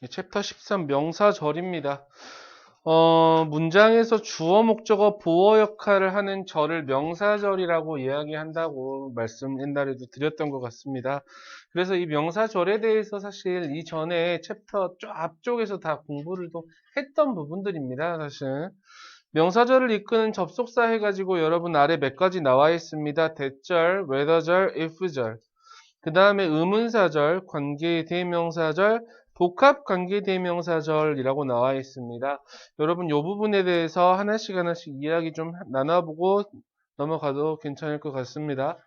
챕터 13 명사절입니다. 문장에서 주어, 목적어, 보어 역할을 하는 절을 명사절이라고 이야기한다고 말씀 옛날에도 드렸던 것 같습니다. 그래서 이 명사절에 대해서 사실 이전에 챕터 앞쪽에서 다 공부를 또 했던 부분들입니다. 사실 명사절을 이끄는 접속사 해가지고 여러분 아래 몇 가지 나와 있습니다. 대절, whether절, if절. 그 다음에 의문사절, 관계대명사절, 복합관계대명사절이라고 나와 있습니다. 여러분 이 부분에 대해서 하나씩 이야기 좀 나눠보고 넘어가도 괜찮을 것 같습니다.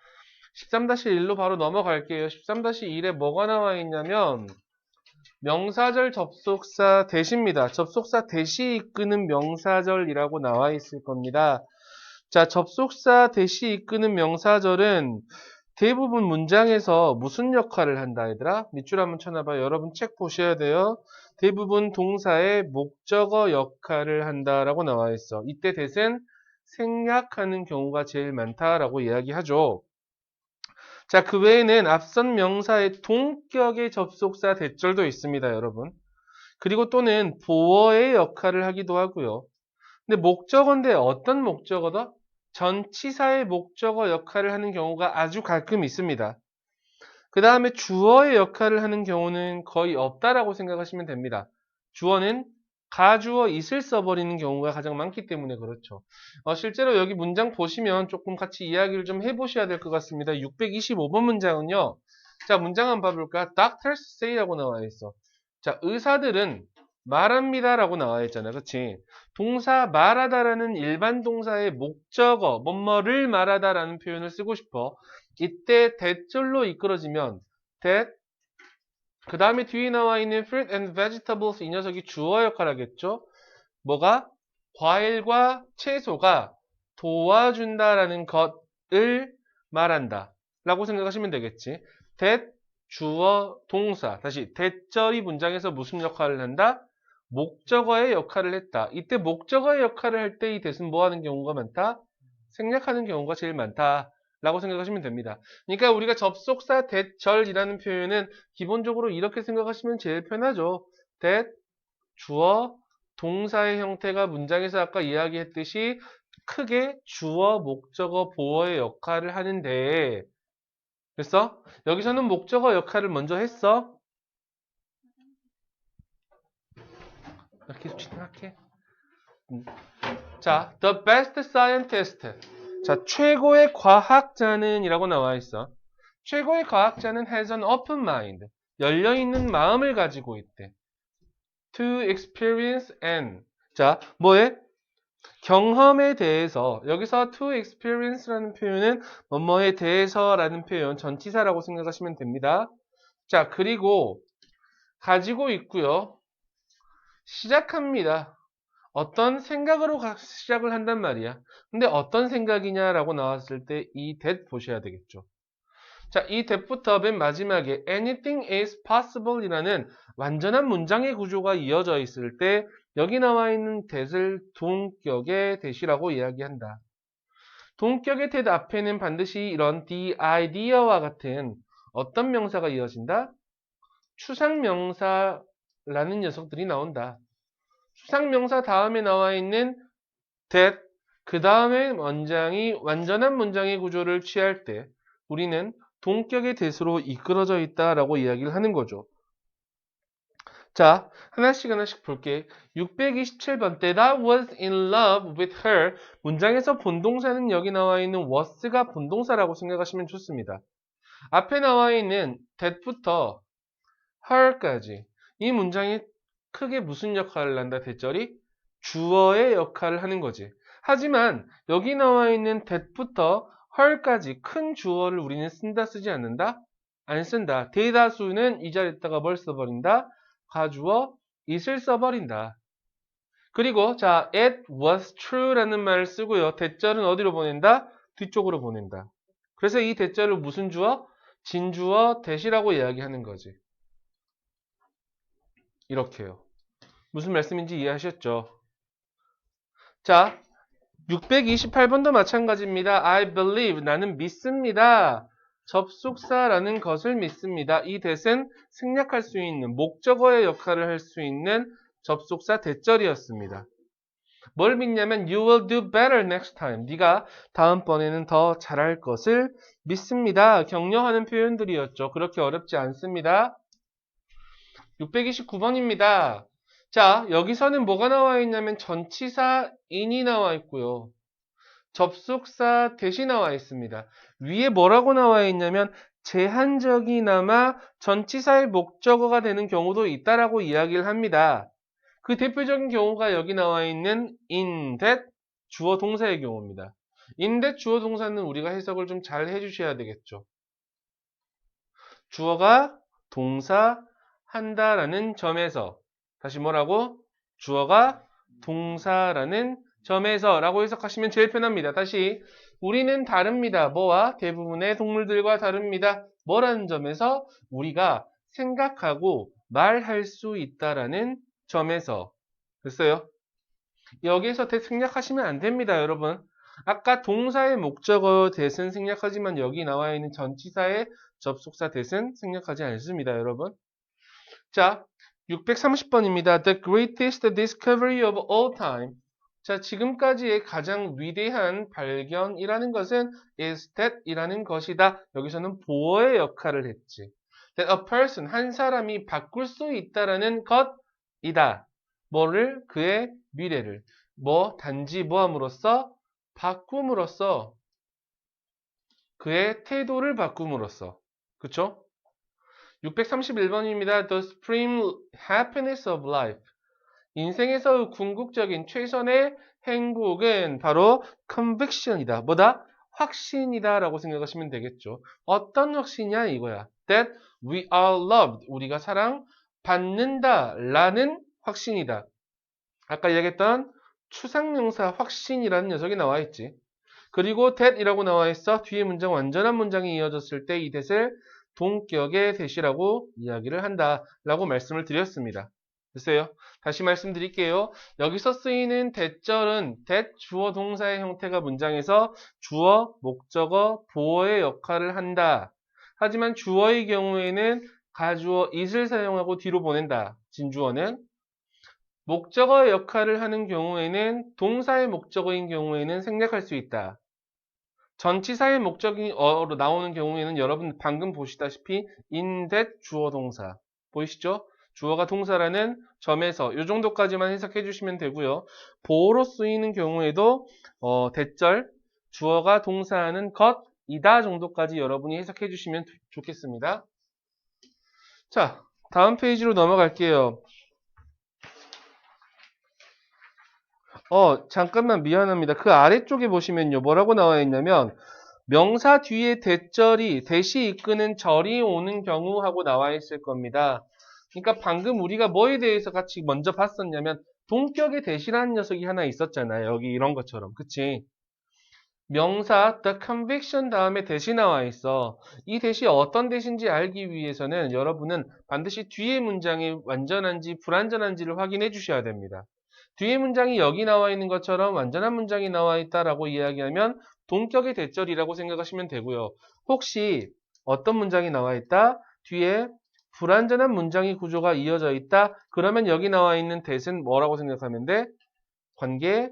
13-1로 바로 넘어갈게요. 13-1에 뭐가 나와 있냐면 명사절 접속사 대시입니다. 접속사 대시 이끄는 명사절이라고 나와 있을 겁니다. 자, 접속사 대시 이끄는 명사절은 대부분 문장에서 무슨 역할을 한다, 얘들아? 밑줄 한번 쳐놔봐요. 여러분 책 보셔야 돼요. 대부분 동사의 목적어 역할을 한다라고 나와 있어. 이때 대신 생략하는 경우가 제일 많다라고 이야기하죠. 자, 그 외에는 앞선 명사의 동격의 접속사 대절도 있습니다, 여러분. 그리고 또는 보어의 역할을 하기도 하고요. 근데 목적어인데 어떤 목적어다? 전치사의 목적어 역할을 하는 경우가 아주 가끔 있습니다. 그 다음에 주어의 역할을 하는 경우는 거의 없다라고 생각하시면 됩니다. 주어는 가주어 it을 써버리는 경우가 가장 많기 때문에 그렇죠. 실제로 여기 문장 보시면 조금 같이 이야기를 좀 해보셔야 될 것 같습니다. 625번 문장은요. 자, 문장 한번 봐볼까? Doctors say라고 나와 있어. 자, 의사들은 말합니다라고 나와 있잖아. 그치? 동사 말하다라는 일반 동사의 목적어, 뭐뭐를 말하다라는 표현을 쓰고 싶어. 이때 대절로 이끌어지면 that, 그 다음에 뒤에 나와 있는 fruit and vegetables, 이 녀석이 주어 역할을 하겠죠. 뭐가? 과일과 채소가 도와준다라는 것을 말한다 라고 생각하시면 되겠지. that, 주어, 동사. 다시 대절이 문장에서 무슨 역할을 한다? 목적어의 역할을 했다. 이때 목적어의 역할을 할 때 이 that은 뭐 하는 경우가 많다? 생략하는 경우가 제일 많다 라고 생각하시면 됩니다. 그러니까 우리가 접속사 that절이라는 표현은 기본적으로 이렇게 생각하시면 제일 편하죠. that, 주어, 동사의 형태가 문장에서 아까 이야기했듯이 크게 주어, 목적어, 보어의 역할을 하는데, 그래서 여기서는 목적어 역할을 먼저 했어. 계속 진행할게. 자, the best scientist. 자, 최고의 과학자는 이라고 나와 있어. 최고의 과학자는 has an open mind. 열려있는 마음을 가지고 있대. to experience and. 자, 뭐에? 경험에 대해서. 여기서 to experience라는 표현은 뭐뭐에 대해서라는 표현, 전치사라고 생각하시면 됩니다. 자, 그리고 가지고 있고요. 시작합니다. 어떤 생각으로 시작을 한단 말이야. 근데 어떤 생각이냐라고 나왔을 때 이 that 보셔야 되겠죠. 자, 이 that부터 맨 마지막에 anything is possible 이라는 완전한 문장의 구조가 이어져 있을 때 여기 나와 있는 that을 동격의 that이라고 이야기한다. 동격의 that 앞에는 반드시 이런 the idea와 같은 어떤 명사가 이어진다? 추상명사라는 녀석들이 나온다. 추상명사 다음에 나와 있는 that, 그 다음에 문장이 완전한 문장의 구조를 취할 때 우리는 동격의 that으로 이끌어져 있다라고 이야기를 하는 거죠. 자, 하나씩 볼게. 627번 때 That was in love with her. 문장에서 본동사는 여기 나와 있는 was가 본동사라고 생각하시면 좋습니다. 앞에 나와 있는 that부터 her까지 이 문장이 크게 무슨 역할을 한다? 대절이 주어의 역할을 하는 거지. 하지만 여기 나와 있는 that부터 her까지 큰 주어를 우리는 쓴다 쓰지 않는다? 안 쓴다. 대다수는 이 자리에다가 뭘 써버린다? 가주어 it을 써버린다. 그리고 자, it was true라는 말을 쓰고요. 대절은 어디로 보낸다? 뒤쪽으로 보낸다. 그래서 이 대절을 무슨 주어? 진주어 that이라고 이야기하는 거지. 이렇게요. 무슨 말씀인지 이해하셨죠? 자, 628번도 마찬가지입니다. I believe, 나는 믿습니다. 접속사라는 것을 믿습니다. 이 that은 생략할 수 있는 목적어의 역할을 할 수 있는 접속사 대절이었습니다. 뭘 믿냐면 you will do better next time. 네가 다음번에는 더 잘할 것을 믿습니다. 격려하는 표현들이었죠. 그렇게 어렵지 않습니다. 629번입니다. 자, 여기서는 뭐가 나와 있냐면 전치사 in이 나와 있고요. 접속사 that이 나와 있습니다. 위에 뭐라고 나와 있냐면 제한적이나마 전치사의 목적어가 되는 경우도 있다라고 이야기를 합니다. 그 대표적인 경우가 여기 나와 있는 in that 주어 동사의 경우입니다. in that 주어 동사는 우리가 해석을 좀 잘 해주셔야 되겠죠. 주어가 동사 한다라는 점에서 다시 뭐라고? 주어가 동사라는 점에서 라고 해석하시면 제일 편합니다. 다시 우리는 다릅니다. 뭐와? 대부분의 동물들과 다릅니다. 뭐라는 점에서? 우리가 생각하고 말할 수 있다라는 점에서. 됐어요? 여기에서 that 생략하시면 안 됩니다, 여러분. 아까 동사의 목적어 that은 생략하지만 여기 나와 있는 전치사의 접속사 that은 생략하지 않습니다, 여러분. 자, 630번입니다. The greatest discovery of all time. 자, 지금까지의 가장 위대한 발견이라는 것은 is that 이라는 것이다. 여기서는 보어의 역할을 했지. That a person, 한 사람이 바꿀 수 있다라는 것이다. 뭐를? 그의 미래를. 단지 뭐함으로써? 바꿈으로써. 그의 태도를 바꿈으로써. 그쵸? 631번입니다. The supreme happiness of life. 인생에서 궁극적인 최선의 행복은 바로 conviction이다. 뭐다? 확신이다 라고 생각하시면 되겠죠. 어떤 확신이냐 이거야. That we are loved. 우리가 사랑받는다 라는 확신이다. 아까 이야기했던 추상명사 확신이라는 녀석이 나와 있지. 그리고 that이라고 나와 있어. 뒤에 문장 완전한 문장이 이어졌을 때 이 that을 동격의 that이라고 이야기를 한다 라고 말씀을 드렸습니다. 됐어요? 다시 말씀드릴게요. 여기서 쓰이는 that절은 that 주어 동사의 형태가 문장에서 주어, 목적어, 보어의 역할을 한다. 하지만 주어의 경우에는 가주어 it을 사용하고 뒤로 보낸다. 진주어는 목적어의 역할을 하는 경우에는 동사의 목적어인 경우에는 생략할 수 있다. 전치사의 목적어로 나오는 경우에는 여러분 방금 보시다시피 in that 주어 동사 보이시죠? 주어가 동사라는 점에서 이 정도까지만 해석해 주시면 되고요. 보어로 쓰이는 경우에도 that절 주어가 동사하는 것이다 정도까지 여러분이 해석해 주시면 좋겠습니다. 자, 다음 페이지로 넘어갈게요. 잠깐만 미안합니다. 그 아래쪽에 보시면요. 뭐라고 나와 있냐면 명사 뒤에 that이 이끄는 절이 오는 경우하고 나와 있을 겁니다. 그러니까 방금 우리가 뭐에 대해서 같이 먼저 봤었냐면 동격의 that이라는 녀석이 하나 있었잖아요. 여기 이런 것처럼. 그치? 명사 the conviction 다음에 that이 나와 있어. 이 that이 어떤 that인지 알기 위해서는 여러분은 반드시 뒤에 문장이 완전한지 불완전한지를 확인해 주셔야 됩니다. 뒤에 문장이 여기 나와 있는 것처럼 완전한 문장이 나와 있다라고 이야기하면 동격의 that절이라고 생각하시면 되고요. 혹시 어떤 문장이 나와 있다? 뒤에 불완전한 문장의 구조가 이어져 있다? 그러면 여기 나와 있는 that은 뭐라고 생각하면 돼? 관계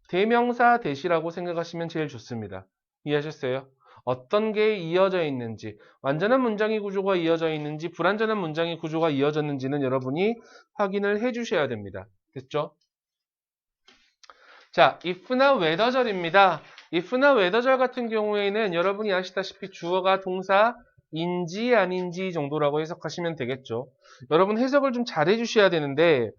대명사 that이라고 생각하시면 제일 좋습니다. 이해하셨어요? 어떤 게 이어져 있는지, 완전한 문장의 구조가 이어져 있는지, 불완전한 문장의 구조가 이어졌는지는 여러분이 확인을 해 주셔야 됩니다. 됐죠? 자, if나 whether절입니다. if나 whether절 같은 경우에는 여러분이 아시다시피 주어가 동사인지 아닌지 정도라고 해석하시면 되겠죠. 여러분 해석을 좀 잘 해주셔야 되는데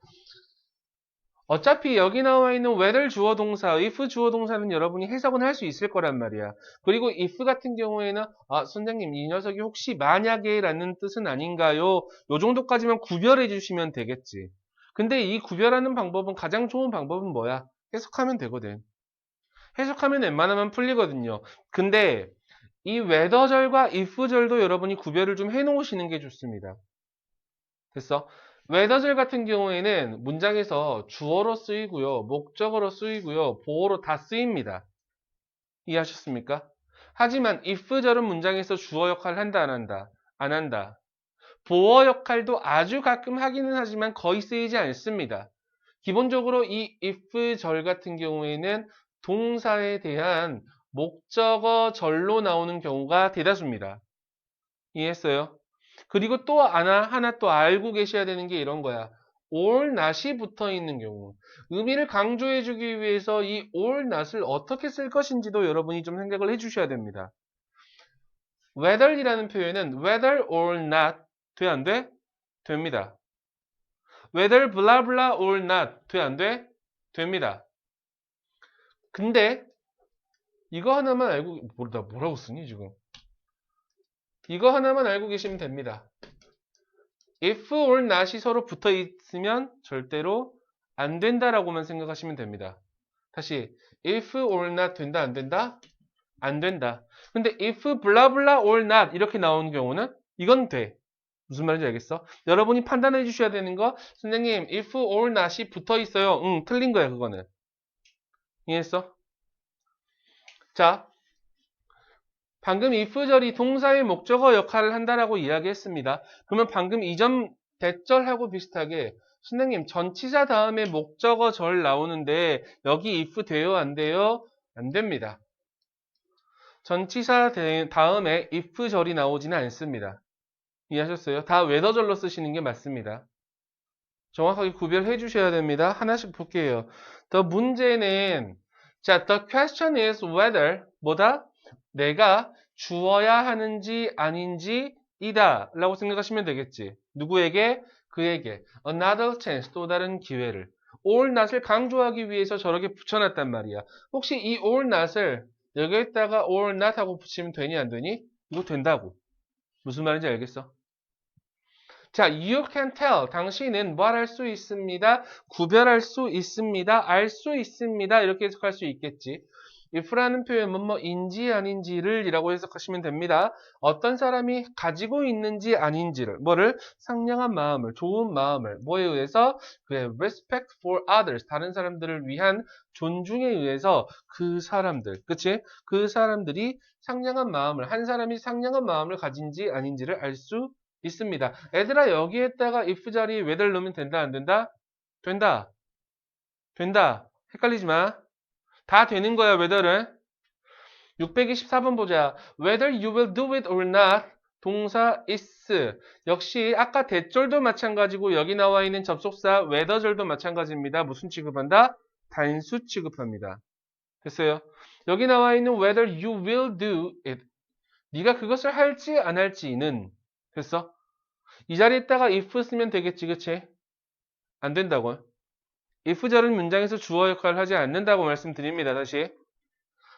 어차피 여기 나와 있는 whether 주어 동사, if 주어 동사는 여러분이 해석은 할 수 있을 거란 말이야. 그리고 if 같은 경우에는 선생님 이 녀석이 혹시 만약에 라는 뜻은 아닌가요? 요 정도까지만 구별해 주시면 되겠지. 근데 이 구별하는 방법은 가장 좋은 방법은 뭐야? 해석하면 되거든. 해석하면 웬만하면 풀리거든요. 근데 이 whether절과 if절도 여러분이 구별을 좀 해놓으시는 게 좋습니다. 됐어? whether절 같은 경우에는 문장에서 주어로 쓰이고요. 목적어로 쓰이고요. 보어로 다 쓰입니다. 이해하셨습니까? 하지만 if절은 문장에서 주어 역할을 한다, 안 한다? 안 한다. 보어 역할도 아주 가끔 하기는 하지만 거의 쓰이지 않습니다. 기본적으로 이 if절 같은 경우에는 동사에 대한 목적어 절로 나오는 경우가 대다수입니다. 이해했어요? 그리고 또 하나 또 알고 계셔야 되는 게 이런 거야. or not이 붙어 있는 경우. 의미를 강조해주기 위해서 이 or not을 어떻게 쓸 것인지도 여러분이 좀 생각을 해주셔야 됩니다. whether이라는 표현은 whether or not 돼, 안 돼? 됩니다. whether blah blah or not 돼, 안 돼? 됩니다. 근데 이거 하나만 알고 나 뭐라고 쓰니 지금? 이거 하나만 알고 계시면 됩니다. if or not이 서로 붙어 있으면 절대로 안 된다라고만 생각하시면 됩니다. 다시 if or not 된다, 안 된다? 안 된다. 근데 if blah blah or not 이렇게 나오는 경우는 이건 돼. 무슨 말인지 알겠어? 여러분이 판단해 주셔야 되는 거, 선생님 if or not이 붙어 있어요. 응, 틀린 거야 그거는. 이해했어? 자, 방금 if절이 동사의 목적어 역할을 한다라고 이야기했습니다. 그러면 방금 이전 대절하고 비슷하게 선생님 전치사 다음에 목적어 절 나오는데 여기 if 돼요, 안 돼요? 안 됩니다. 전치사 다음에 if절이 나오지는 않습니다. 이해하셨어요? 다 whether절로 쓰시는 게 맞습니다. 정확하게 구별해 주셔야 됩니다. 하나씩 볼게요. The 문제는 자, the question is whether 뭐다? 내가 주어야 하는지 아닌지 이다 라고 생각하시면 되겠지. 누구에게? 그에게. Another chance, 또 다른 기회를. or not을 강조하기 위해서 저렇게 붙여놨단 말이야. 혹시 이 or not을 여기에다가 or not 하고 붙이면 되니 안 되니? 이거 된다고. 무슨 말인지 알겠어? 자, you can tell. 당신은 뭘 할 수 있습니다. 구별할 수 있습니다. 알 수 있습니다. 이렇게 해석할 수 있겠지. if라는 표현 뭐뭐인지 아닌지를 이라고 해석하시면 됩니다. 어떤 사람이 가지고 있는지 아닌지를 뭐를 상냥한 마음을 좋은 마음을 뭐에 의해서 그의 respect for others 다른 사람들을 위한 존중에 의해서 그 사람들 그치? 그 사람들이 상냥한 마음을 한 사람이 상냥한 마음을 가진지 아닌지를 알 수 있습니다. 얘들아 여기에다가 if 자리에 whether 넣으면 된다 안 된다? 된다. 된다. 헷갈리지 마. 다 되는 거야, whether은. 624번 보자. Whether you will do it or not. 동사 is. 역시 아까 대절도 마찬가지고 여기 나와 있는 접속사 whether절도 마찬가지입니다. 무슨 취급한다? 단수 취급합니다. 됐어요? 여기 나와 있는 whether you will do it. 네가 그것을 할지 안 할지는 됐어? 이 자리에다가 if 쓰면 되겠지, 그치? 안 된다고. if절은 문장에서 주어 역할을 하지 않는다고 말씀드립니다. 다시.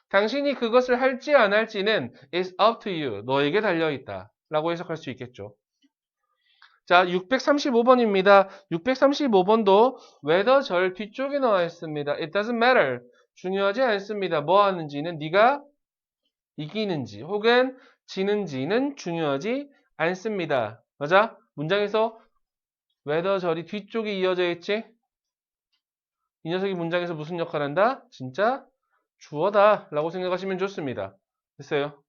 당신이 그것을 할지 안 할지는 is up to you. 너에게 달려있다. 라고 해석할 수 있겠죠. 자, 635번입니다. 635번도 whether 절 뒤쪽에 나와 있습니다. It doesn't matter. 중요하지 않습니다. 뭐 하는지는 네가 이기는지 혹은 지는지는 중요하지 않습니다. 맞아? 문장에서 whether 절이 뒤쪽에 이어져 있지? 이 녀석이 문장에서 무슨 역할을 한다? 진짜 주어다 라고 생각하시면 좋습니다. 됐어요?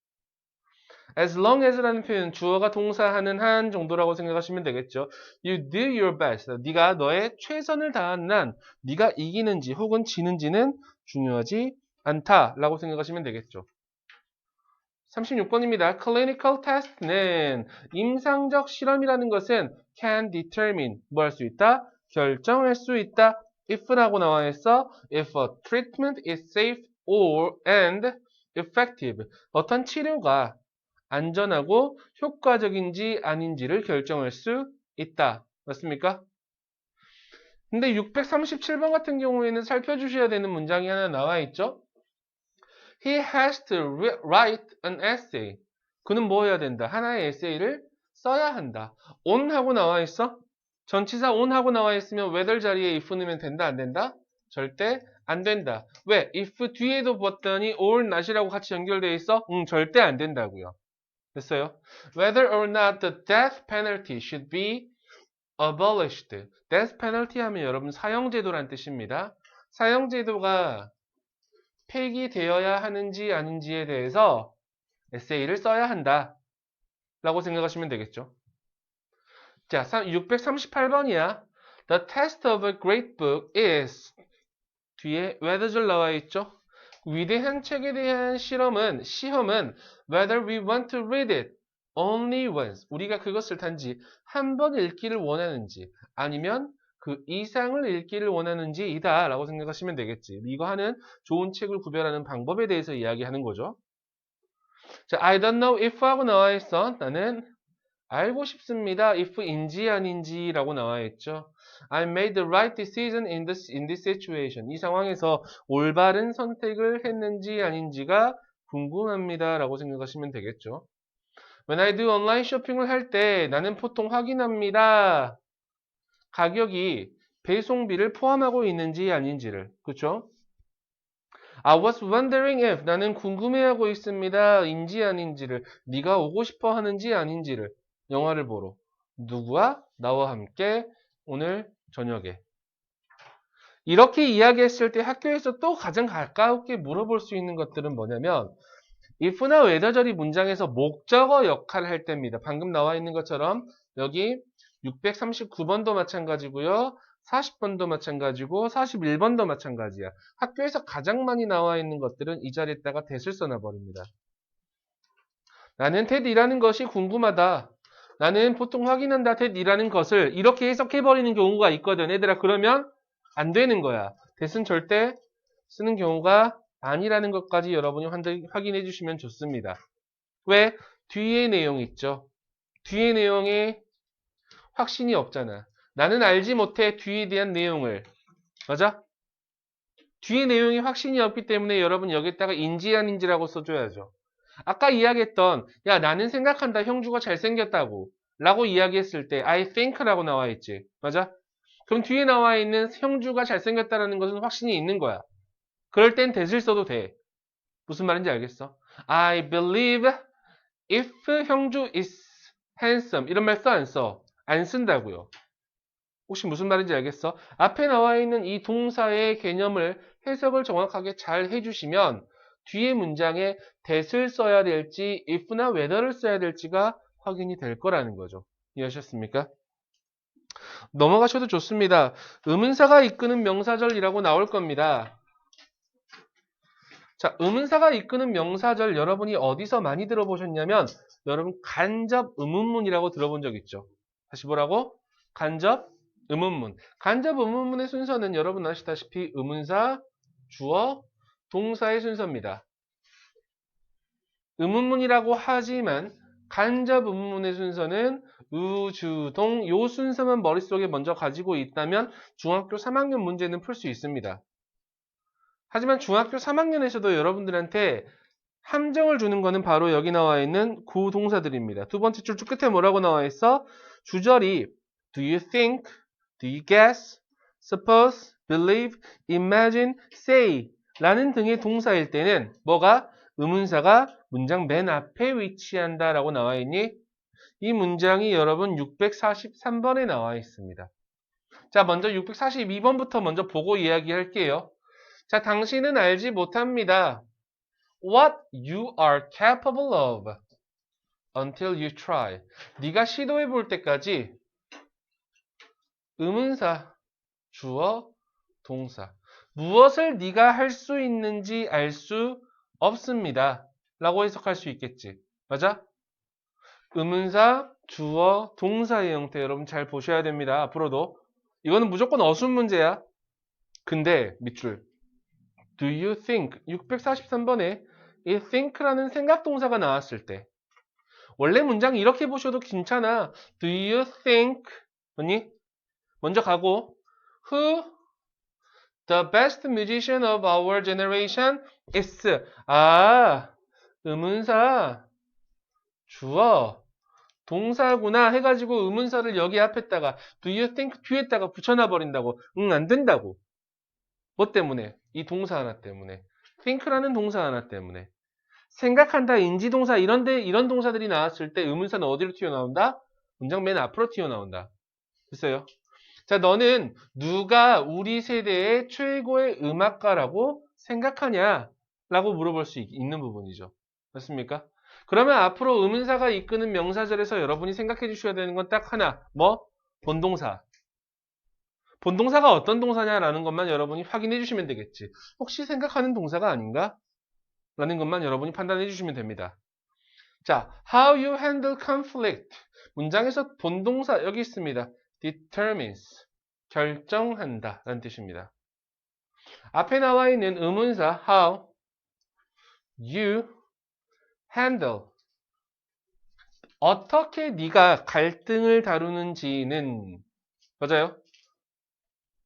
As long as라는 표현 주어가 동사하는 한 정도라고 생각하시면 되겠죠. You do your best. 네가 너의 최선을 다하는 한 네가 이기는지 혹은 지는지는 중요하지 않다 라고 생각하시면 되겠죠. 36번입니다. Clinical test는 임상적 실험이라는 것은 can determine 뭐 할 수 있다? 결정할 수 있다. if라고 나와 있어. If a treatment is safe or and effective. 어떤 치료가 안전하고 효과적인지 아닌지를 결정할 수 있다. 맞습니까? 근데 637번 같은 경우에는 살펴주셔야 되는 문장이 하나 나와 있죠. He has to write an essay. 그는 뭐 해야 된다? 하나의 에세이를 써야 한다. on 하고 나와 있어? 전치사 on 하고 나와 있으면 whether 자리에 if 넣으면 된다, 안 된다? 절대 안 된다. 왜? if 뒤에도 봤더니 or not이라고 같이 연결되어 있어? 절대 안 된다고요. 됐어요? Whether or not the death penalty should be abolished. death penalty 하면 여러분 사형제도란 뜻입니다. 사형제도가 폐기되어야 하는지 아닌지에 대해서 에세이를 써야 한다. 라고 생각하시면 되겠죠. 자, 638번이야. The test of a great book is 뒤에 whether 나와 있죠. 위대한 책에 대한 시험은 whether we want to read it only once. 우리가 그것을 단지 한 번 읽기를 원하는지 아니면 그 이상을 읽기를 원하는지이다 라고 생각하시면 되겠지. 이거 하는 좋은 책을 구별하는 방법에 대해서 이야기하는 거죠. 자, I don't know if 하고 나와 있어. 나는 알고 싶습니다. if인지 아닌지라고 나와 있죠. I made the right decision in this situation. 이 상황에서 올바른 선택을 했는지 아닌지가 궁금합니다. 라고 생각하시면 되겠죠. When I do online 쇼핑을 할 때 나는 보통 확인합니다. 가격이 배송비를 포함하고 있는지 아닌지를. 그렇죠? I was wondering if 나는 궁금해하고 있습니다. 인지 아닌지를. 네가 오고 싶어 하는지 아닌지를. 영화를 보러. 누구와? 나와 함께 오늘 저녁에. 이렇게 이야기했을 때 학교에서 또 가장 가깝게 물어볼 수 있는 것들은 뭐냐면 if나 whether절이 문장에서 목적어 역할을 할 때입니다. 방금 나와 있는 것처럼 여기 639번도 마찬가지고요. 40번도 마찬가지고 41번도 마찬가지야. 학교에서 가장 많이 나와 있는 것들은 이 자리에다가 that을 써놔버립니다. 나는 that이라는 것이 궁금하다. 나는 보통 확인한다 that이라는 것을 이렇게 해석해버리는 경우가 있거든. 얘들아 그러면 안 되는 거야. that은 절대 쓰는 경우가 아니라는 것까지 여러분이 확인해 주시면 좋습니다. 왜? 뒤에 내용 있죠. 뒤에 내용에 확신이 없잖아. 나는 알지 못해 뒤에 대한 내용을. 맞아? 뒤에 내용에 확신이 없기 때문에 여러분 여기다가 인지 아닌지라고 써줘야죠. 아까 이야기했던 야 나는 생각한다 형주가 잘생겼다고 라고 이야기했을 때 I think라고 나와 있지. 맞아? 그럼 뒤에 나와 있는 형주가 잘생겼다라는 것은 확신이 있는 거야. 그럴 땐 that을 써도 돼. 무슨 말인지 알겠어? I believe if 형주 is handsome 이런 말 써 안 써? 안 쓴다고요. 혹시 무슨 말인지 알겠어? 앞에 나와 있는 이 동사의 개념을 해석을 정확하게 잘 해주시면 뒤에 문장에 that을 써야 될지 if나 whether를 써야 될지가 확인이 될 거라는 거죠. 이해하셨습니까? 넘어가셔도 좋습니다. 의문사가 이끄는 명사절이라고 나올 겁니다. 자, 의문사가 이끄는 명사절 여러분이 어디서 많이 들어보셨냐면 여러분 간접 의문문이라고 들어본 적 있죠? 다시 뭐라고? 간접 의문문. 간접 의문문의 순서는 여러분 아시다시피 의문사, 주어, 동사의 순서입니다. 의문문이라고 하지만 간접 의문문의 순서는 의, 주, 동, 요 순서만 머릿속에 먼저 가지고 있다면 중학교 3학년 문제는 풀 수 있습니다. 하지만 중학교 3학년에서도 여러분들한테 함정을 주는 거는 바로 여기 나와 있는 구동사들입니다. 두 번째 줄 끝에 뭐라고 나와 있어? 주절이 do you think, do you guess, suppose, believe, imagine, say 라는 등의 동사일 때는 뭐가? 의문사가 문장 맨 앞에 위치한다 라고 나와 있니? 이 문장이 여러분 643번에 나와 있습니다. 자, 먼저 642번부터 먼저 보고 이야기할게요. 자, 당신은 알지 못합니다. What you are capable of until you try. 네가 시도해 볼 때까지 의문사, 주어, 동사. 무엇을 네가 할 수 있는지 알 수 없습니다. 라고 해석할 수 있겠지. 맞아? 의문사, 주어, 동사의 형태 여러분 잘 보셔야 됩니다. 앞으로도. 이거는 무조건 어순 문제야. 근데 밑줄. Do you think? 643번에 이 think라는 생각 동사가 나왔을 때 원래 문장 이렇게 보셔도 괜찮아. Do you think? 뭐니? 먼저 가고 Who the best musician of our generation is? 의문사 주어 동사구나 해가지고 의문사를 여기 앞에다가 Do you think 뒤에다가 붙여놔 버린다고. 안 된다고. 뭐 때문에? 이 동사 하나 때문에. think라는 동사 하나 때문에. 생각한다, 인지동사 이런 동사들이 나왔을 때 의문사는 어디로 튀어나온다? 문장 맨 앞으로 튀어나온다. 됐어요? 자, 너는 누가 우리 세대의 최고의 음악가라고 생각하냐? 라고 물어볼 수 있는 부분이죠. 맞습니까? 그러면 앞으로 의문사가 이끄는 명사절에서 여러분이 생각해 주셔야 되는 건 딱 하나. 뭐? 본동사. 본동사가 어떤 동사냐라는 것만 여러분이 확인해 주시면 되겠지. 혹시 생각하는 동사가 아닌가? 라는 것만 여러분이 판단해 주시면 됩니다. 자, how you handle conflict. 문장에서 본동사 여기 있습니다. determines. 결정한다 라는 뜻입니다. 앞에 나와 있는 의문사 how you handle. 어떻게 네가 갈등을 다루는지는 맞아요?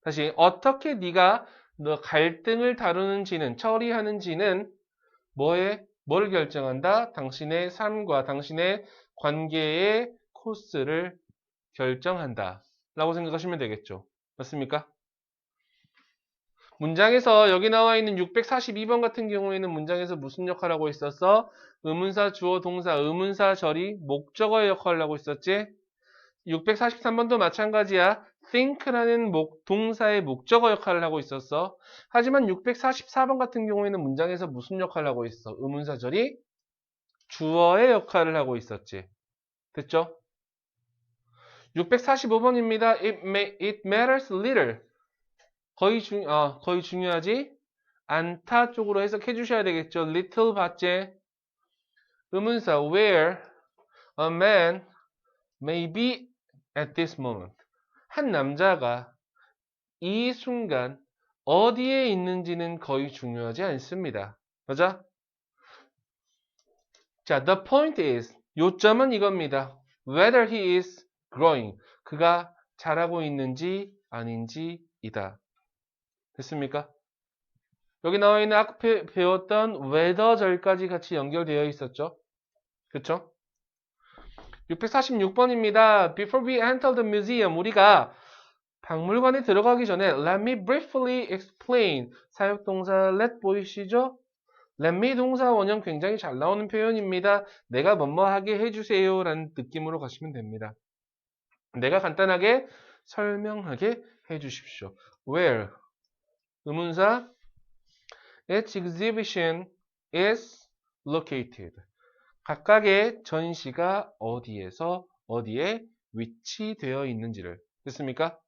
다시 어떻게 네가 너 갈등을 다루는지는 처리하는지는 뭘 결정한다? 당신의 삶과 당신의 관계의 코스를 결정한다 라고 생각하시면 되겠죠. 맞습니까? 문장에서 여기 나와 있는 642번 같은 경우에는 문장에서 무슨 역할을 하고 있었어? 의문사, 주어, 동사, 의문사, 절이 목적어의 역할을 하고 있었지? 643번도 마찬가지야. think라는 동사의 목적어 역할을 하고 있었어. 하지만 644번 같은 경우에는 문장에서 무슨 역할을 하고 있어? 의문사, 절이 주어의 역할을 하고 있었지. 됐죠? 645번입니다. It matters little. 거의 중요하지? 않다 쪽으로 해석해 주셔야 되겠죠. little 봤지? 의문사 where a man may be at this moment. 한 남자가 이 순간 어디에 있는지는 거의 중요하지 않습니다. 맞아? 자, the point is 요점은 이겁니다. Whether he is growing. 그가 자라고 있는지 아닌지이다. 됐습니까? 여기 나와 있는 아까 배웠던 whether절까지 같이 연결되어 있었죠. 그쵸? 646번입니다. Before we enter the museum, 우리가 박물관에 들어가기 전에 Let me briefly explain. 사역동사 let 보이시죠? Let me 동사 원형 굉장히 잘 나오는 표현입니다. 내가 뭐뭐하게 해주세요 라는 느낌으로 가시면 됩니다. 내가 간단하게 설명하게 해주십시오. Where 의문사 Its exhibition is located. 각각의 전시가 어디에 위치되어 있는지를. 됐습니까?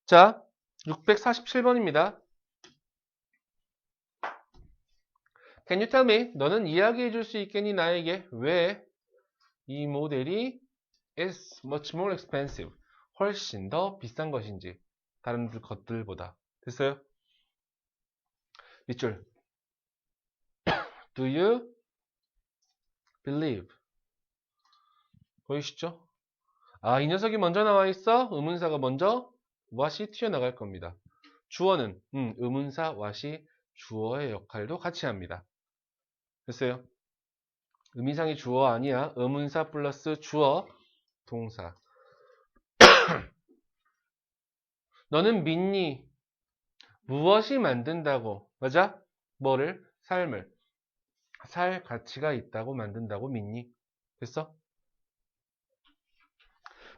자, 647번입니다. Can you tell me? 너는 이야기해 줄 수 있겠니? 나에게 왜 이 모델이 is much more expensive. 훨씬 더 비싼 것인지. 다른 것들보다. 됐어요? 밑줄. Do you believe? 보이시죠? 이 녀석이 먼저 나와 있어. 의문사가 먼저 what이 튀어나갈 겁니다. 주어는 의문사 what이 주어의 역할도 같이 합니다. 됐어요? 의미상의 주어 아니야. 의문사 플러스 주어 동사. 너는 믿니? 무엇이 만든다고? 맞아? 뭐를? 삶을. 살 가치가 있다고 만든다고 믿니? 됐어?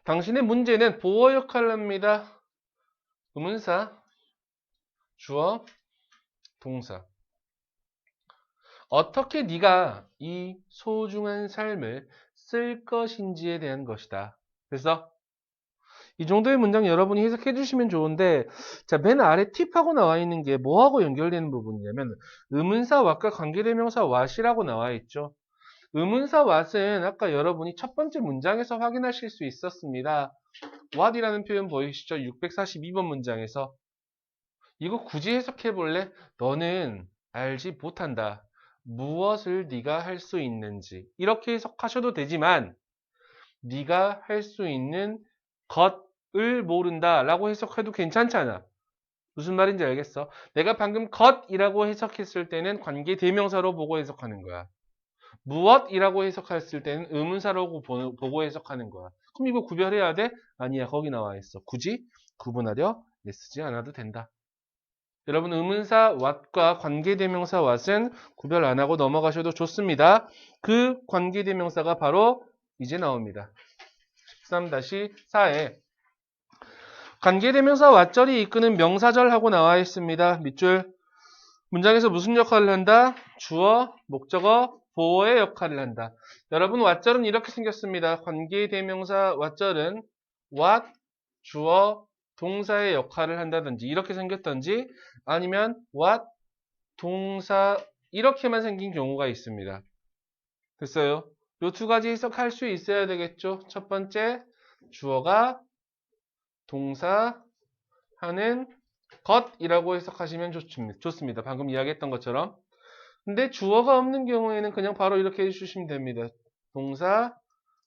당신의 문제는 보호 역할을 합니다. 의문사, 주어, 동사. 어떻게 네가 이 소중한 삶을 쓸 것인지에 대한 것이다. 됐어? 이 정도의 문장 여러분이 해석해 주시면 좋은데, 자, 맨 아래 팁하고 나와 있는 게 뭐하고 연결되는 부분이냐면, 의문사 what과 관계대명사 what이라고 나와 있죠. 의문사 what은 아까 여러분이 첫 번째 문장에서 확인하실 수 있었습니다. what이라는 표현 보이시죠? 642번 문장에서. 이거 굳이 해석해 볼래? 너는 알지 못한다. 무엇을 네가 할 수 있는지. 이렇게 해석하셔도 되지만, 네가 할 수 있는 것을 모른다 라고 해석해도 괜찮잖아. 무슨 말인지 알겠어? 내가 방금 것이라고 해석했을 때는 관계 대명사로 보고 해석하는 거야. 무엇이라고 해석했을 때는 의문사로 보고 해석하는 거야. 그럼 이거 구별해야 돼? 아니야, 거기 나와 있어. 굳이 구분하려 애쓰지 않아도 된다. 여러분 의문사 what과 관계대명사 what은 구별 안 하고 넘어가셔도 좋습니다. 그 관계대명사가 바로 이제 나옵니다. 13-4에 관계대명사 what절이 이끄는 명사절하고 나와 있습니다. 밑줄 문장에서 무슨 역할을 한다? 주어, 목적어, 보어의 역할을 한다. 여러분, 왓절은 이렇게 생겼습니다. 관계대명사 왓절은 what, 주어, 동사의 역할을 한다든지 이렇게 생겼든지 아니면 what, 동사 이렇게만 생긴 경우가 있습니다. 됐어요? 요 두 가지 해석할 수 있어야 되겠죠? 첫 번째, 주어가 동사 하는 것이라고 해석하시면 좋습니다. 방금 이야기했던 것처럼. 근데 주어가 없는 경우에는 그냥 바로 이렇게 해주시면 됩니다. 동사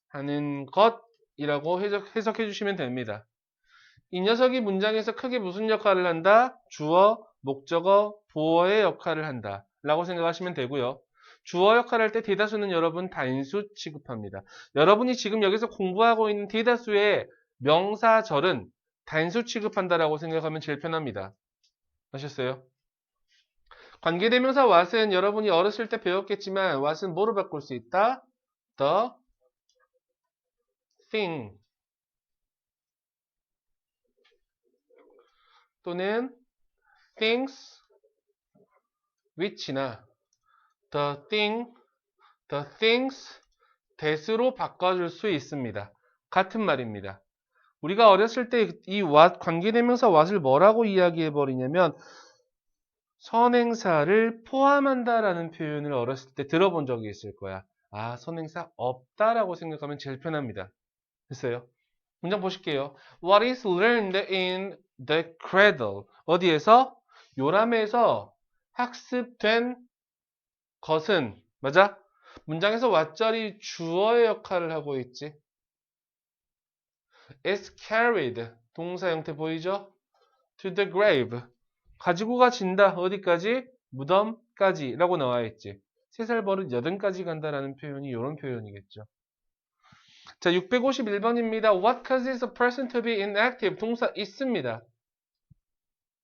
하는 것이라고 해석해 주시면 됩니다. 이 녀석이 문장에서 크게 무슨 역할을 한다? 주어, 목적어, 보어의 역할을 한다. 라고 생각하시면 되고요. 주어 역할을 할 때 대다수는 여러분 단수 취급합니다. 여러분이 지금 여기서 공부하고 있는 대다수의 명사절은 단수 취급한다라고 생각하면 제일 편합니다. 아셨어요? 관계대명사 what은 여러분이 어렸을 때 배웠겠지만 what은 뭐로 바꿀 수 있다? the thing 또는 things which나 the things that으로 바꿔줄 수 있습니다. 같은 말입니다. 우리가 어렸을 때 이 what, 관계대명사 what을 뭐라고 이야기해버리냐면 선행사를 포함한다라는 표현을 어렸을 때 들어본 적이 있을 거야. 아, 선행사 없다라고 생각하면 제일 편합니다. 됐어요? 문장 보실게요. What is learned in the cradle? 어디에서? 요람에서 학습된 것은 맞아? 문장에서 what절이 주어의 역할을 하고 있지. is carried 동사 형태 보이죠? to the grave 가지고 가진다. 어디까지? 무덤까지 라고 나와 있지. 3살 버릇 80까지 간다라는 표현이 이런 표현이겠죠. 자, 651번입니다. What causes a person to be inactive? 동사 있습니다.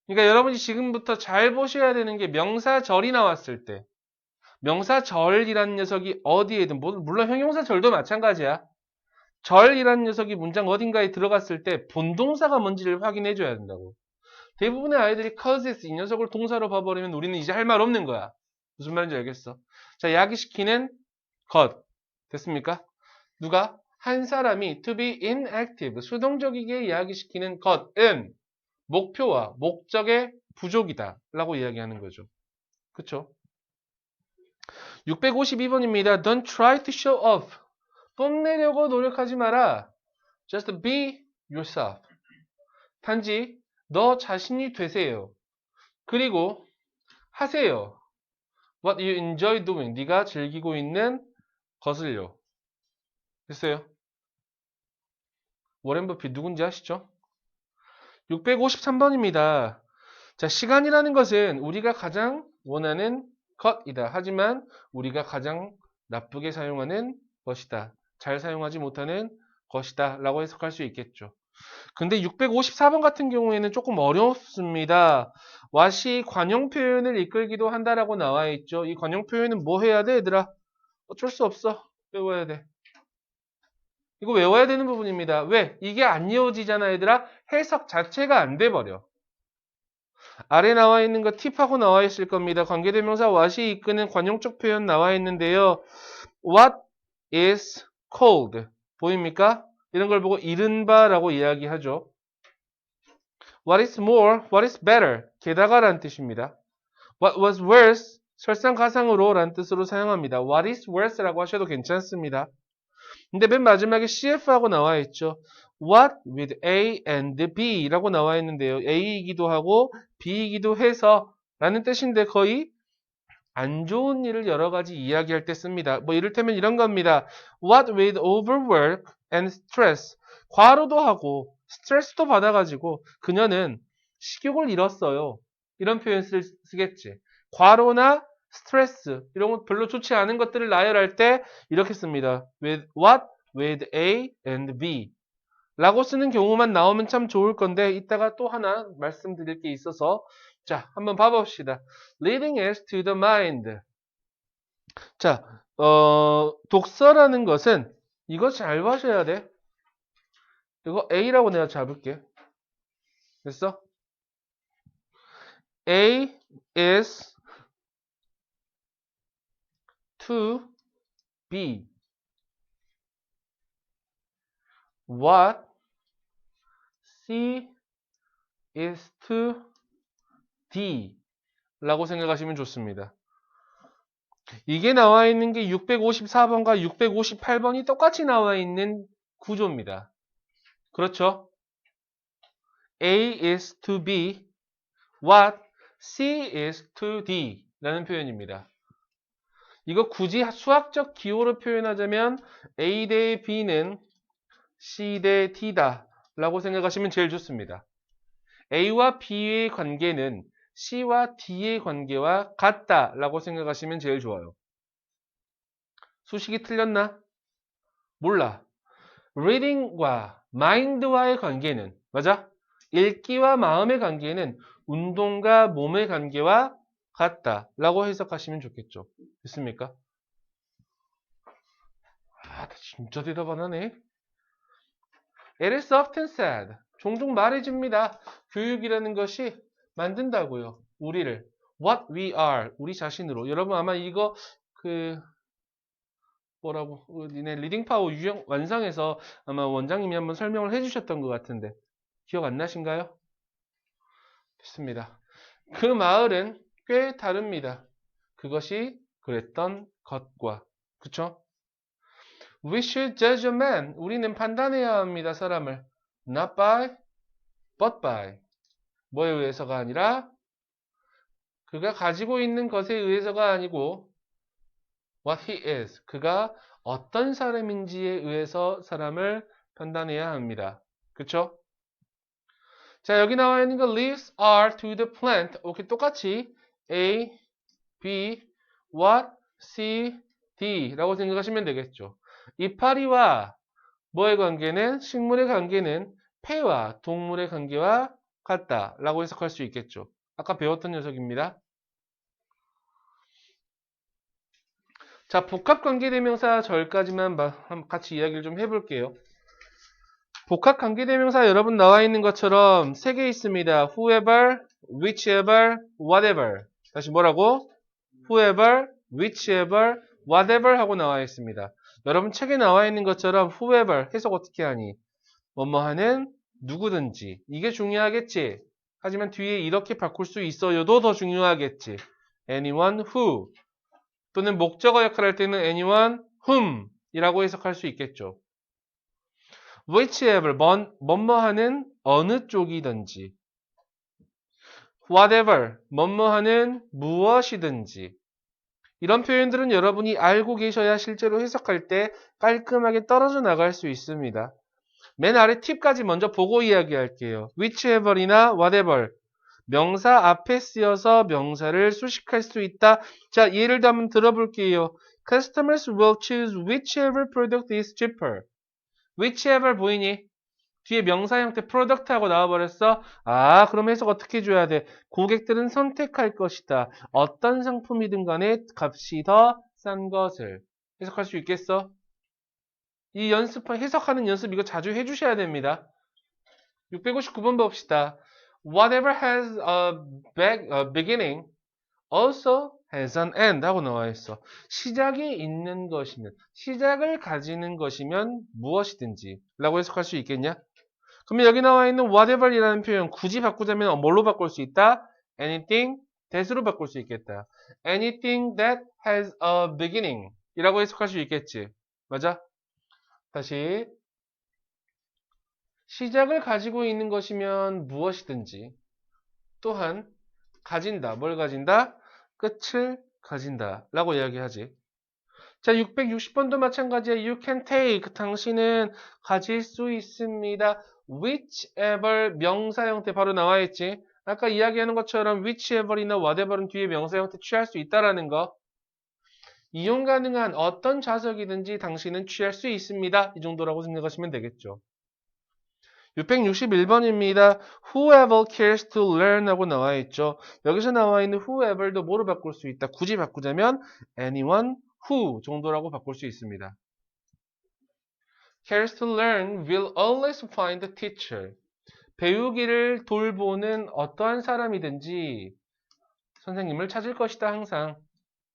그러니까 여러분이 지금부터 잘 보셔야 되는 게 명사절이 나왔을 때 명사절이라는 녀석이 어디에든 물론 형용사절도 마찬가지야. 절이라는 녀석이 문장 어딘가에 들어갔을 때 본동사가 뭔지를 확인해 줘야 된다고. 대부분의 아이들이 causes 이 녀석을 동사로 봐버리면 우리는 이제 할 말 없는 거야. 무슨 말인지 알겠어? 자, 야기시키는 것. 됐습니까? 누가? 한 사람이 to be inactive, 수동적이게 이야기시키는 것은 목표와 목적의 부족이다 라고 이야기하는 거죠. 그쵸? 652번입니다. Don't try to show off. 뽐내려고 노력하지 마라. Just be yourself. 단지 너 자신이 되세요. 그리고 하세요. What you enjoy doing. 네가 즐기고 있는 것을요. 됐어요? 워렌 버핏 누군지 아시죠? 653번입니다. 자, 시간이라는 것은 우리가 가장 원하는 것이다. 하지만 우리가 가장 나쁘게 사용하는 것이다. 잘 사용하지 못하는 것이다. 라고 해석할 수 있겠죠. 근데 654번 같은 경우에는 조금 어렵습니다. what이 관용 표현을 이끌기도 한다라고 나와 있죠. 이 관용 표현은 뭐 해야 돼, 얘들아? 어쩔 수 없어. 외워야 돼. 이거 외워야 되는 부분입니다. 왜? 이게 안 이어지잖아, 얘들아. 해석 자체가 안 돼버려. 아래 나와 있는 거 팁하고 나와 있을 겁니다. 관계대명사 what이 이끄는 관용적 표현 나와 있는데요. What is cold? 보입니까? 이런 걸 보고 이른바라고 이야기하죠. What is more? What is better? 게다가란 뜻입니다. What was worse? 설상가상으로 란 뜻으로 사용합니다. What is worse라고 하셔도 괜찮습니다. 근데 맨 마지막에 CF하고 나와 있죠. What with A and B 라고 나와 있는데요. A이기도 하고 B이기도 해서 라는 뜻인데 거의 안 좋은 일을 여러 가지 이야기할 때 씁니다. 뭐 이를테면 이런 겁니다. What with overwork and stress. 과로도 하고 스트레스도 받아가지고 그녀는 식욕을 잃었어요. 이런 표현 쓰겠지. 과로나 스트레스 이런 것 별로 좋지 않은 것들을 나열할 때 이렇게 씁니다. With what? With A and B 라고 쓰는 경우만 나오면 참 좋을 건데 이따가 또 하나 말씀드릴 게 있어서 자 한번 봐봅시다. Leading us to the mind. 자, 독서라는 것은 이거 잘 봐셔야 돼. 이거 A라고 내가 잡을게. 됐어? A is to be. What C is to D 라고 생각하시면 좋습니다. 이게 나와 있는 게 654번과 658번이 똑같이 나와 있는 구조입니다. 그렇죠? A is to B, what C is to D 라는 표현입니다. 이거 굳이 수학적 기호로 표현하자면 A 대 B는 C 대 D다 라고 생각하시면 제일 좋습니다. A와 B의 관계는 C와 D의 관계와 같다 라고 생각하시면 제일 좋아요. 수식이 틀렸나? 몰라. reading과 mind와의 관계는, 맞아? 읽기와 마음의 관계는 운동과 몸의 관계와 같다 라고 해석하시면 좋겠죠. 됐습니까? 아, 진짜 대답 안 하네. It is often said. 종종 말해줍니다. 교육이라는 것이 만든다고요. 우리를. What we are. 우리 자신으로. 여러분 아마 이거 뭐라고 니네 리딩 파워 유형 완성해서 아마 원장님이 한번 설명을 해주셨던 것 같은데 기억 안 나신가요? 됐습니다. 그 마을은 꽤 다릅니다. 그것이 그랬던 것과. 그쵸? We should judge a man. 우리는 판단해야 합니다. 사람을. Not by, but by. 뭐에 의해서가 아니라 그가 가지고 있는 것에 의해서가 아니고 what he is. 그가 어떤 사람인지에 의해서 사람을 판단해야 합니다. 그쵸? 자, 여기 나와 있는 거 leaves are to the plant. 오케이, 똑같이 A, B, what, C, D 라고 생각하시면 되겠죠. 이파리와 뭐의 관계는, 식물의 관계는 폐와 동물의 관계와 같다 라고 해석할 수 있겠죠. 아까 배웠던 녀석입니다. 자, 복합관계대명사 절까지만 같이 이야기를 좀 해볼게요. 복합관계대명사 여러분 나와 있는 것처럼 3개 있습니다. whoever, whichever, whatever. 다시 뭐라고? whoever, whichever, whatever 하고 나와 있습니다. 여러분 책에 나와 있는 것처럼 whoever 해석 어떻게 하니? 뭐뭐하는 누구든지. 이게 중요하겠지. 하지만 뒤에 이렇게 바꿀 수 있어요도 더 중요하겠지. anyone who 또는 목적어 역할을 할 때는 anyone whom 이라고 해석할 수 있겠죠. whichever 뭐뭐하는 어느 쪽이든지 whatever 뭐뭐하는 무엇이든지 이런 표현들은 여러분이 알고 계셔야 실제로 해석할 때 깔끔하게 떨어져 나갈 수 있습니다. 맨 아래 팁까지 먼저 보고 이야기할게요. whichever이나 whatever 명사 앞에 쓰여서 명사를 수식할 수 있다. 자, 예를 들어 한번 들어볼게요. Customers will choose whichever product is cheaper. whichever 보이니? 뒤에 명사 형태 product하고 나와버렸어. 아, 그럼 해석 어떻게 해줘야 돼? 고객들은 선택할 것이다. 어떤 상품이든 간에 값이 더 싼 것을. 해석할 수 있겠어? 이 해석하는 연습 이거 자주 해주셔야 됩니다. 659번 봅시다. Whatever has a beginning also has an end 하고 나와 있어. 시작이 있는 것이면, 시작을 가지는 것이면 무엇이든지 라고 해석할 수 있겠냐? 그러면 여기 나와 있는 whatever이라는 표현 굳이 바꾸자면 뭘로 바꿀 수 있다? anything that으로 바꿀 수 있겠다. anything that has a beginning 이라고 해석할 수 있겠지. 맞아? 다시 시작을 가지고 있는 것이면 무엇이든지 또한 가진다. 뭘 가진다? 끝을 가진다 라고 이야기하지. 자, 660번도 마찬가지야. You can take. 당신은 가질 수 있습니다. whichever 명사 형태 바로 나와 있지. 아까 이야기하는 것처럼 whichever이나 whatever은 뒤에 명사 형태 취할 수 있다라는 거. 이용 가능한 어떤 좌석이든지 당신은 취할 수 있습니다. 이 정도라고 생각하시면 되겠죠. 661번입니다. Whoever cares to learn 하고 나와 있죠. 여기서 나와 있는 whoever도 뭐로 바꿀 수 있다? 굳이 바꾸자면 anyone who 정도라고 바꿀 수 있습니다. cares to learn will always find a teacher. 배우기를 돌보는 어떠한 사람이든지 선생님을 찾을 것이다 항상.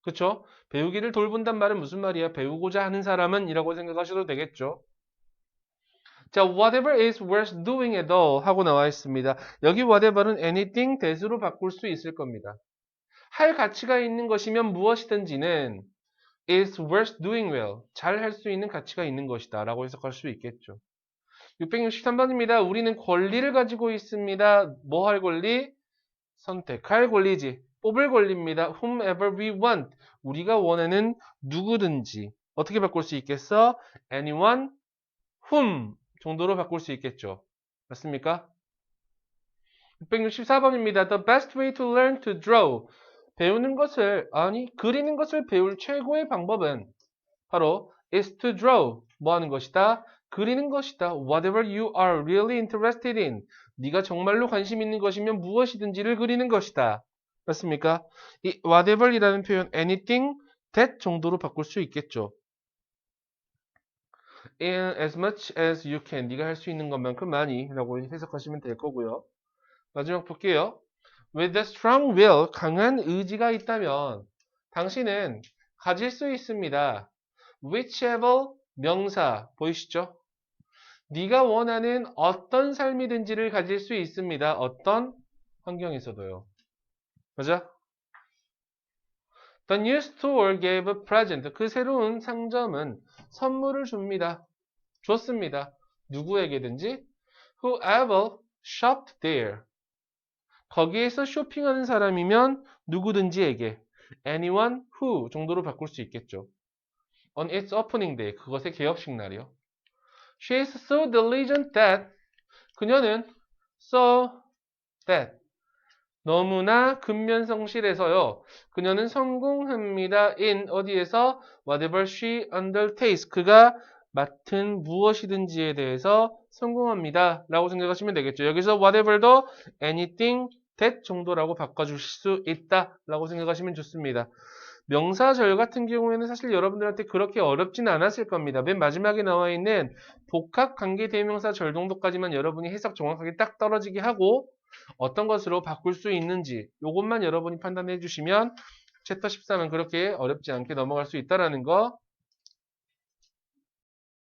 그쵸? 배우기를 돌본단 말은 무슨 말이야? 배우고자 하는 사람은 이라고 생각하셔도 되겠죠. 자, whatever is worth doing at all 하고 나와 있습니다. 여기 whatever는 anything that으로 바꿀 수 있을 겁니다. 할 가치가 있는 것이면 무엇이든지는 is worth doing well. 잘 할 수 있는 가치가 있는 것이다 라고 해석할 수 있겠죠. 663번입니다. 우리는 권리를 가지고 있습니다. 뭐 할 권리? 선택할 권리지. 뽑을 권리입니다. whomever we want. 우리가 원하는 누구든지. 어떻게 바꿀 수 있겠어? anyone, whom 정도로 바꿀 수 있겠죠. 맞습니까? 664번입니다. The best way to learn to draw. 그리는 것을 배울 최고의 방법은 바로 is to draw. 뭐 하는 것이다? 그리는 것이다. Whatever you are really interested in. 네가 정말로 관심 있는 것이면 무엇이든지를 그리는 것이다. 맞습니까? 이 whatever이라는 표현 anything, that 정도로 바꿀 수 있겠죠. In as much as you can. 네가 할 수 있는 것만큼 많이 라고 해석하시면 될 거고요. 마지막 볼게요. With a strong will, 강한 의지가 있다면 당신은 가질 수 있습니다. Whichever 명사 보이시죠? 네가 원하는 어떤 삶이든지를 가질 수 있습니다. 어떤 환경에서도요. 맞아? The new store gave a present. 그 새로운 상점은 선물을 줍니다. 줬습니다. 누구에게든지. Whoever shopped there. 거기에서 쇼핑하는 사람이면 누구든지에게. Anyone who 정도로 바꿀 수 있겠죠. On its opening day. 그것의 개업식 날이요. She is so diligent that 그녀는 so that 너무나 근면성실해서요. 그녀는 성공합니다. in 어디에서 whatever she undertakes 그가 맡은 무엇이든지에 대해서 성공합니다. 라고 생각하시면 되겠죠. 여기서 whatever도 anything that 정도라고 바꿔주실 수 있다. 라고 생각하시면 좋습니다. 명사절 같은 경우에는 사실 여러분들한테 그렇게 어렵진 않았을 겁니다. 맨 마지막에 나와 있는 복합관계대명사 절 정도까지만 여러분이 해석 정확하게 딱 떨어지게 하고 어떤 것으로 바꿀 수 있는지 이것만 여러분이 판단해 주시면 챕터 13은 그렇게 어렵지 않게 넘어갈 수 있다는 거